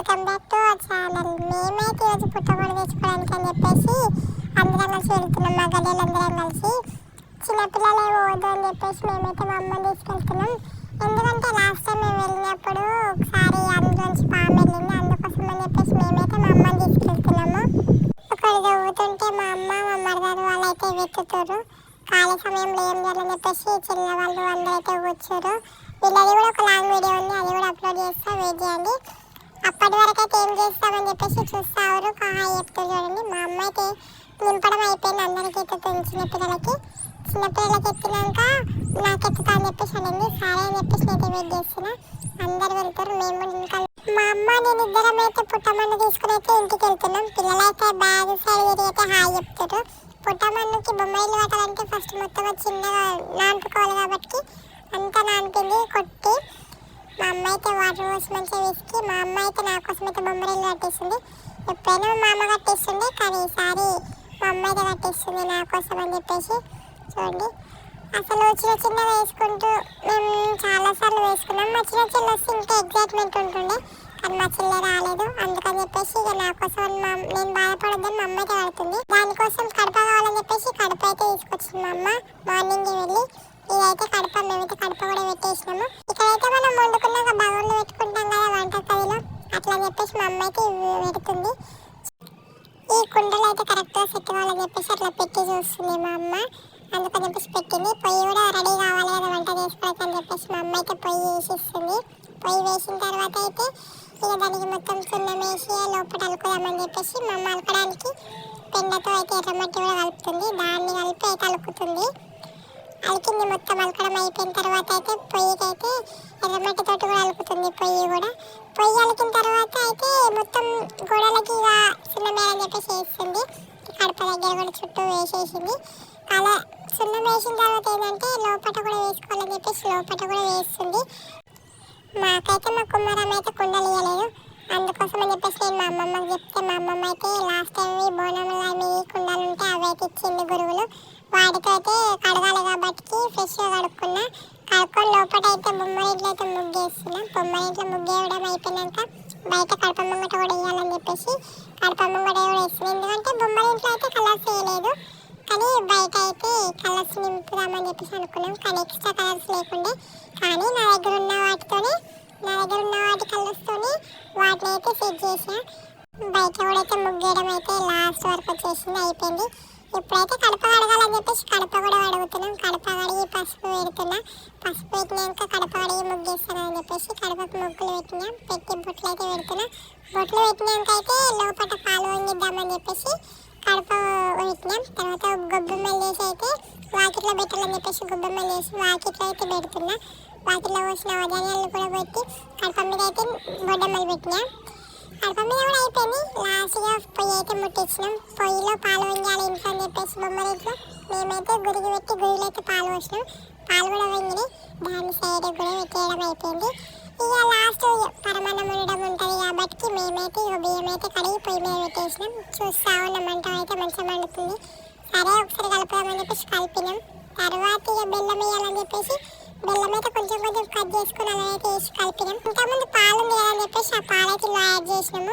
Welcome back to our channel. మేమైతే ఈరోజు పుట్టగొడుగు తెచ్చుకోవడానికి అని చెప్పేసి అందరం కలిసి వెళ్తున్నాం. మా గడ్డలందరం కలిసి చిన్నపిల్లలే పోదు అని చెప్పేసి మేమైతే మా అమ్మని తీసుకెళ్తున్నాం. ఎందుకంటే లాస్ట్ టైం మేము వెళ్ళినప్పుడు ఒకసారి అందులోంచి పాము వెళ్ళింది, అందుకోసం అని చెప్పేసి మేమైతే మా అమ్మని తీసుకెళ్తున్నాము. ఒకరు చదువుతుంటే మా అమ్మ మా మరదలు వాళ్ళు అయితే వెతుకుతారు. ఖాళీ సమయంలో ఏం చేయాలని చెప్పేసి చిన్న వాళ్ళు అందరూ అయితే కూర్చోరు. వీళ్ళది కూడా ఒక లాంగ్ వీడియో ఉంది, అది కూడా అప్లోడ్ చేస్తా, వెయిట్ చేయండి. అప్పటి వరకు అయితే ఏం చేస్తామని చెప్పేసి చూస్తారు. హాయ్ చెప్తారు చూడండి. మా అమ్మ అయితే నింపడం అయిపోయింది, అందరికీ ఎత్తుతుంది. చిన్నపిల్లలకి ఎత్తినాక నాకు ఎత్తుతా అని చెప్పేసి అనింది. సరే అని చెప్పేసి నేనైతే వెయిట్ చేస్తున్నా. అందరు వెళ్తారు, మేము ఇంకా మా అమ్మ నేను ఇద్దరం అయితే పుట్టమన్ను తీసుకుని అయితే ఇంటికి వెళ్తున్నాం. పిల్లలైతే బ్యాగ్ సైడ్ తిరిగి అయితే హాయ్ చెప్తారు. పుట్టమన్నుకి బొమ్మలు కట్టాలంటే ఫస్ట్ మొత్తం చిన్నగా నాటుకోవాలి కాబట్టి అంతా నానిపింది కొట్టి మా అమ్మ అయితే వాటర్ పోసి మంచిగా వేసుకి మా అమ్మ అయితే నా కోసం అయితే బొమ్మరిల్లు కట్టేస్తుంది. ఎప్పుడైనా మా అమ్మ కట్టేస్తుంది, కానీ ఈసారి మా అమ్మ అయితే కట్టేస్తుంది నా కోసం అని చెప్పేసి. చూడండి అసలు చిన్న వేసుకుంటూ మేము చాలాసార్లు వేసుకున్నాం. మా చిన్న వస్తే ఇంకా ఎగ్జైట్మెంట్ ఉంటుండే, కానీ మా చెల్లె రాలేదు. అందుకని చెప్పేసి ఇక నా కోసం నేను బాధపడొద్దని మా అమ్మ అయితే కడుతుంది. దానికోసం కడప కావాలని చెప్పేసి కడప అయితే తీసుకొచ్చింది మా అమ్మ. మార్నింగ్ వెళ్ళి ఇదైతే కడప, మేమైతే కడప కూడా పెట్టేసినాము. ఇక్కడైతే మనం వండుకున్నాక బగోన్లు పెట్టుకుంటాం కదా వంట కదిలో, అట్లా అని చెప్పేసి మా అమ్మ అయితే పెడుతుంది. ఈ కుండలు అయితే కరెక్ట్గా సెట్ కావాలని చెప్పేసి అట్లా పెట్టి చూస్తుంది మా అమ్మ. అందుకని చెప్పేసి పెట్టింది. పొయ్యి కూడా రెడీ కావాలి కదా వంట చేసుకోవచ్చు అని చెప్పేసి మా అమ్మ అయితే పొయ్యి వేసిస్తుంది. పొయ్యి వేసిన తర్వాత అయితే ఇక దానికి మొత్తం సున్నం వేసి లోపల అలుకుదామని చెప్పేసి మా అమ్మ అలకడానికి పెండతో అయితే ఎర్రమట్టి కూడా కలుపుతుంది. దాన్ని కలిపి అయితే అలుకుతుంది. అలికింది మొత్తం అలకడం అయిపోయిన తర్వాత అయితే పొయ్యికి అయితే ఎర్రమట్టితో కూడా అలుకుతుంది. పొయ్యి అలికిన తర్వాత అయితే మొత్తం గోడలకి ఇక సున్నం వేయాలని చెప్పేసి వేస్తుంది. కడప దగ్గర కూడా చుట్టూ వేసేసింది. అలా సున్నం వేసిన తర్వాత ఏంటంటే లోపల కూడా వేసుకోవాలని చెప్పేసి లోపల కూడా వేస్తుంది. మాకైతే మా కుమ్మరం అయితే కుండలు ఇవ్వలేదు, అందుకోసం అని చెప్పేసి నేను మా అమ్మమ్మకి చెప్తే మా అమ్మమ్మ అయితే లాస్ట్ టైం బోనంలో మీ కుండలు ఉంటే అవి అయితే ఇచ్చింది గురువులు. వాటితో అయితే కడగాలి కాబట్టి ఫ్రెష్గా కడుక్కొని లోపల అయితే బొమ్మరింట్లో అయితే ముగ్గేస్తున్నా. బొమ్మరింట్లో ముగ్గేయడం అయిపోయినాక బయట కడప ముంగట కూడా వేయాలని చెప్పేసి కడప ముంగట కూడా వేస్తుంది. ఎందుకంటే బొమ్మరింట్లో అయితే కలర్స్ వేయలేదు, కానీ బయట అయితే కలర్స్ నింపుదామని చెప్పేసి అనుకున్నాం. కానీ ఎక్స్ట్రా కలర్స్ లేకుండే, కానీ నా దగ్గర ఉన్న వాటి కలర్స్తోని వాటిని అయితే సెట్ చేసిన. బయట కూడా అయితే ముగ్గేయడం అయితే లాస్ట్ వరకు వచ్చేసింది, అయిపోయింది. ఇప్పుడైతే కడప కడగాలని చెప్పేసి కడప కూడా అడుగుతున్నాం. కడప కడిగి పసుపు పెడుతున్నా. పసుపు పెట్టినాక కడప కడిగి ముగ్గేస్తానని చెప్పేసి కడపకు ముగ్గులు పెట్టి బొట్లు అయితే పెడుతున్నా. బొట్లు పెట్టినాక అయితే లోపల పాలు వంగిద్దామని చెప్పేసి కడప పెట్టినాం. తర్వాత గొబ్బెమ్మలు చేసి అయితే వాకిట్లో పెట్టాలని చెప్పేసి గొబ్బెమ్మలు చేసి వాకిట్లో అయితే పెడుతున్నా. వాకిట్లో పోసిన వజాన్యాలు కూడా పెట్టి కడప మీద అయితే బొడ్డమ్మలు పెట్టినా. కడప మీద కూడా అయిపోయింది. లాస్ట్గా పొయ్యి అయితే ముట్టించినాం. పొయ్యిలో పాలు వంగాలి ఇంట్లో అని చెప్పేసి బొమ్మరింట్లో మేమైతే గురికి పెట్టి గురిలో అయితే పాలు పోసినాం. పాలు కూడా వంగినాయి, దాని సైడ్ కూడా పెట్టేయడం అయిపోయింది. ఇక లాస్ట్ పరమాన్నం ఉండడం ఉంటుంది కాబట్టి మేమైతే ఇక బియ్యం అయితే కడిగి పొయ్యి మీద పెట్టేసినాం. చూస్తా ఉన్న మంట అయితే మంచిగా మండుతుంది. సరే ఒకసారి కలుపుదామని చెప్పేసి కలిపినాం. తర్వాత ఇక బెల్లం వేయాలని చెప్పేసి బెల్లం అయితే కొంచెం కట్ చేసుకుని అలా అయితే వేసి కలిపినాం. ఇంతకుముందు పాలు ఉంది కదా అని చెప్పేసి ఆ పాలైతే ఇలా యాడ్ చేసినాము.